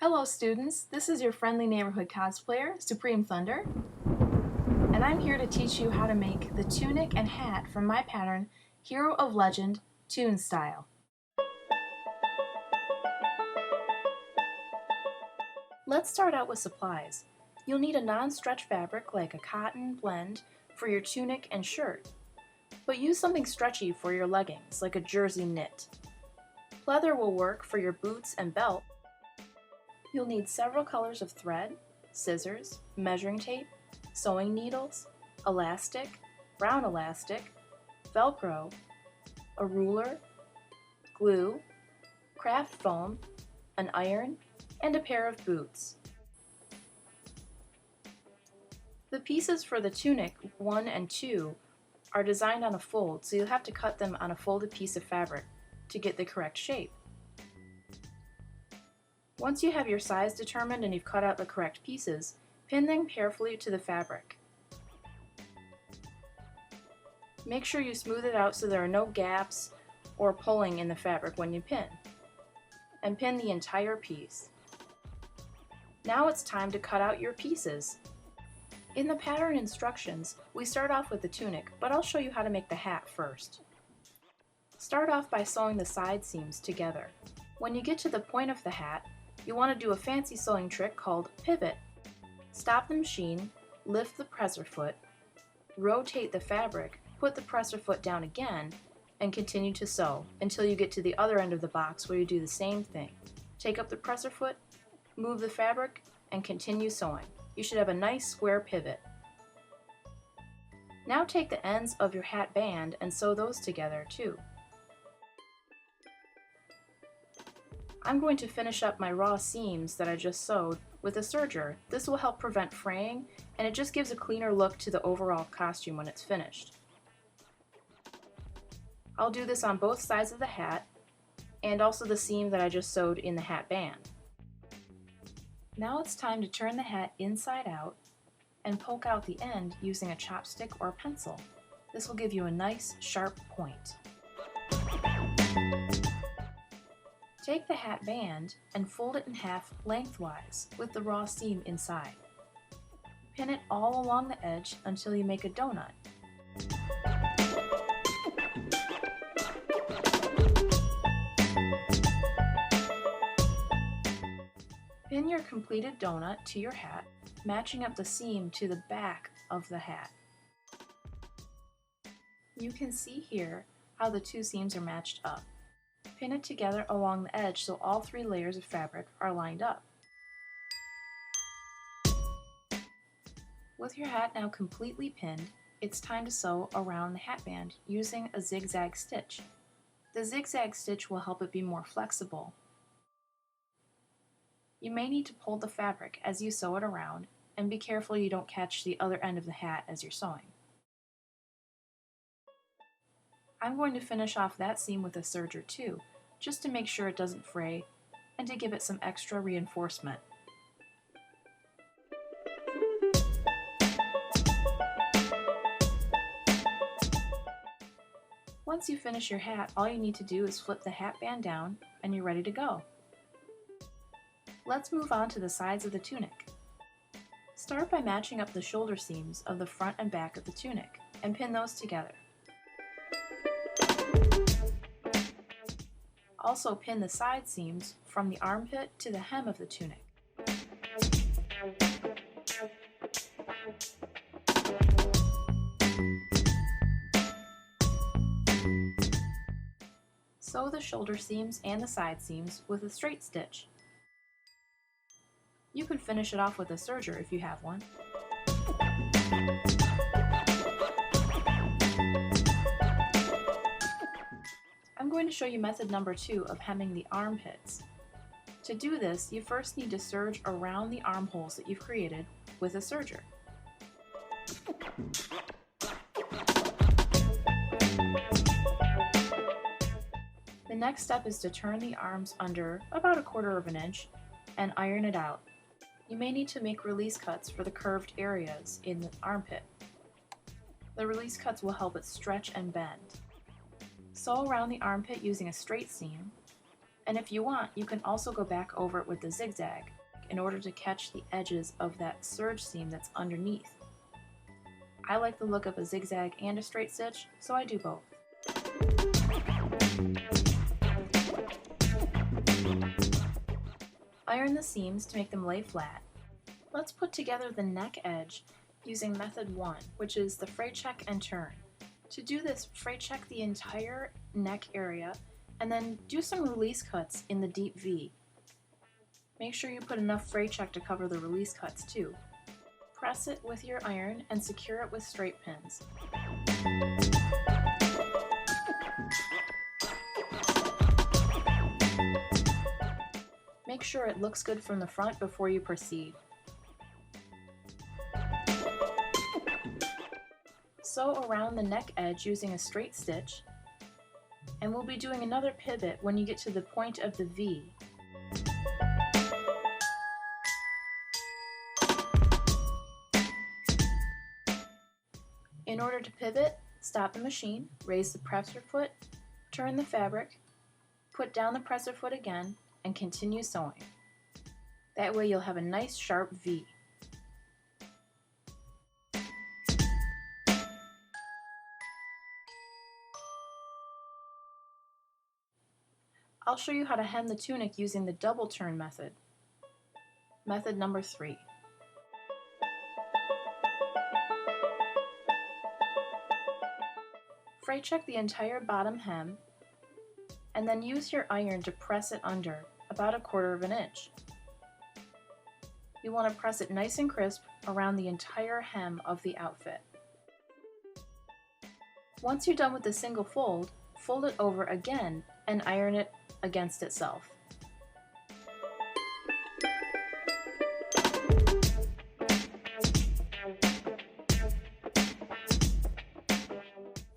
Hello students, this is your friendly neighborhood cosplayer, Supreme Thunder, and I'm here to teach you how to make the tunic and hat from my pattern, Hero of Legend, Toon style. Let's start out with supplies. You'll need a non-stretch fabric like a cotton blend for your tunic and shirt, but use something stretchy for your leggings like a jersey knit. Leather will work for your boots and belt. You'll need several colors of thread, scissors, measuring tape, sewing needles, elastic, brown elastic, Velcro, a ruler, glue, craft foam, an iron, and a pair of boots. The pieces for the tunic 1 and 2 are designed on a fold, so you'll have to cut them on a folded piece of fabric to get the correct shape. Once you have your size determined and you've cut out the correct pieces, pin them carefully to the fabric. Make sure you smooth it out so there are no gaps or pulling in the fabric when you pin. And pin the entire piece. Now it's time to cut out your pieces. In the pattern instructions, we start off with the tunic, but I'll show you how to make the hat first. Start off by sewing the side seams together. When you get to the point of the hat, you want to do a fancy sewing trick called pivot. Stop the machine, lift the presser foot, rotate the fabric, put the presser foot down again, and continue to sew until you get to the other end of the box where you do the same thing. Take up the presser foot, move the fabric, and continue sewing. You should have a nice square pivot. Now take the ends of your hat band and sew those together too. I'm going to finish up my raw seams that I just sewed with a serger. This will help prevent fraying, and it just gives a cleaner look to the overall costume when it's finished. I'll do this on both sides of the hat and also the seam that I just sewed in the hat band. Now it's time to turn the hat inside out and poke out the end using a chopstick or a pencil. This will give you a nice sharp point. Take the hat band and fold it in half lengthwise with the raw seam inside. Pin it all along the edge until you make a donut. Pin your completed donut to your hat, matching up the seam to the back of the hat. You can see here how the two seams are matched up. Pin it together along the edge so all 3 layers of fabric are lined up. With your hat now completely pinned, it's time to sew around the hat band using a zigzag stitch. The zigzag stitch will help it be more flexible. You may need to pull the fabric as you sew it around, and be careful you don't catch the other end of the hat as you're sewing. I'm going to finish off that seam with a serger too, just to make sure it doesn't fray and to give it some extra reinforcement. Once you finish your hat, all you need to do is flip the hat band down and you're ready to go. Let's move on to the sides of the tunic. Start by matching up the shoulder seams of the front and back of the tunic and pin those together. Also pin the side seams from the armpit to the hem of the tunic. Sew the shoulder seams and the side seams with a straight stitch. You can finish it off with a serger if you have one. I'm going to show you method number 2 of hemming the armpits. To do this, you first need to serge around the armholes that you've created with a serger. The next step is to turn the arms under about 1/4 of an inch and iron it out. You may need to make release cuts for the curved areas in the armpit. The release cuts will help it stretch and bend. Sew around the armpit using a straight seam, And if you want, you can also go back over it with the zigzag in order to catch the edges of that serge seam that's underneath. I like the look of a zigzag and a straight stitch, so I do both. Iron the seams to make them lay flat. Let's put together the neck edge using method 1, which is the fray check and turn. To do this, fray check the entire neck area and then do some release cuts in the deep V. Make sure you put enough fray check to cover the release cuts too. Press it with your iron and secure it with straight pins. Make sure it looks good from the front before you proceed. Sew around the neck edge using a straight stitch, and we'll be doing another pivot when you get to the point of the V. In order to pivot, stop the machine, raise the presser foot, turn the fabric, put down the presser foot again, and continue sewing. That way you'll have a nice sharp V. I'll show you how to hem the tunic using the double turn method. Method number 3. Fray check the entire bottom hem, and then use your iron to press it under about 1/4 inch. You want to press it nice and crisp around the entire hem of the outfit. Once you're done with the single fold, fold it over again and iron it against itself.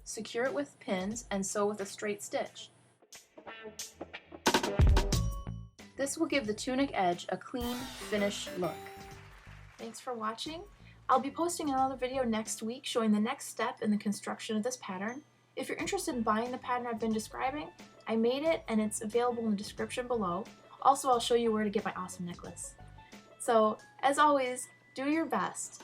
Secure it with pins and sew with a straight stitch. This will give the tunic edge a clean, finished look. Thanks for watching. I'll be posting another video next week showing the next step in the construction of this pattern. If you're interested in buying the pattern I've been describing, I made it and it's available in the description below. Also, I'll show you where to get my awesome necklace. So, as always, do your best.